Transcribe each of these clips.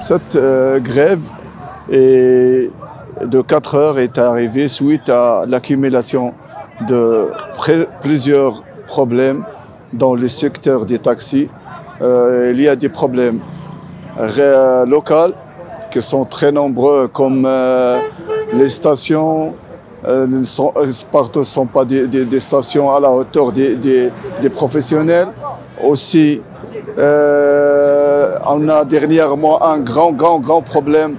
Cette grève de 4 heures est arrivée suite à l'accumulation de plusieurs problèmes dans le secteur des taxis. Il y a des problèmes locaux qui sont très nombreux, comme les stations ne sont pas des stations à la hauteur des professionnels. Aussi, on a dernièrement un grand problème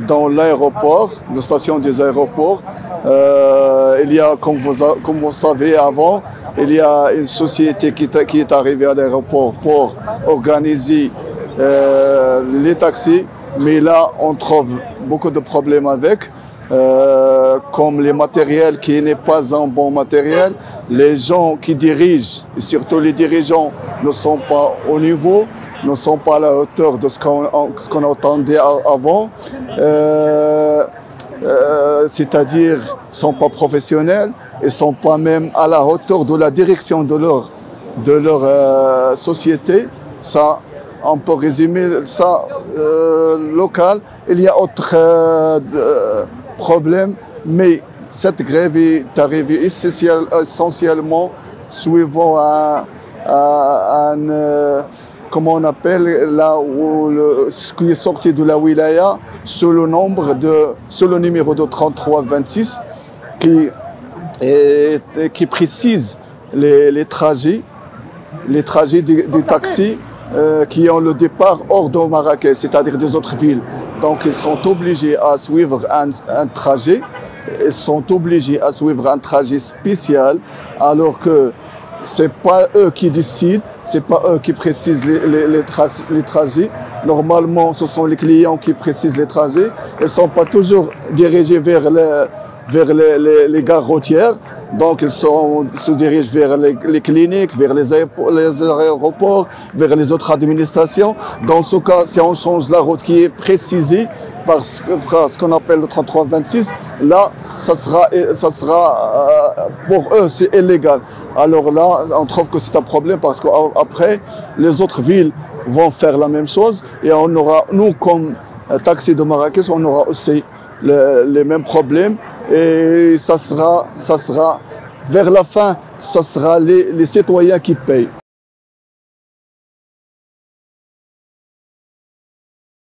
dans l'aéroport, la station des aéroports. Il y a, comme vous savez avant, il y a une société qui est arrivée à l'aéroport pour organiser les taxis, mais là on trouve beaucoup de problèmes avec, comme les matériels qui n'est pas un bon matériel, les gens qui dirigent, et surtout les dirigeants, ne sont pas au niveau, ne sont pas à la hauteur de ce qu'on attendait avant. C'est-à-dire ne sont pas professionnels et ne sont pas même à la hauteur de la direction de leur société. Ça, on peut résumer ça local. Il y a autre problème, mais cette grève est arrivée essentiellement suivant comment on appelle, là où ce qui est sorti de la wilaya, sur le numéro de 3326, qui précise les trajets des taxis qui ont le départ hors de Marrakech, c'est-à-dire des autres villes. Donc ils sont obligés à suivre un trajet, ils sont obligés à suivre un trajet spécial, alors que c'est pas eux qui décident, c'est pas eux qui précisent les trajets. Normalement, ce sont les clients qui précisent les trajets. Ils ne sont pas toujours dirigés vers les gares routières. Donc, ils se dirigent vers les cliniques, vers les aéroports, vers les autres administrations. Dans ce cas, si on change la route qui est précisée par ce qu'on appelle le 3326, là, ça sera pour eux, c'est illégal. Alors là, on trouve que c'est un problème parce qu'après, les autres villes vont faire la même chose et on aura, nous, comme taxi de Marrakech, on aura aussi les mêmes problèmes et ça sera vers la fin, ça sera les citoyens qui payent.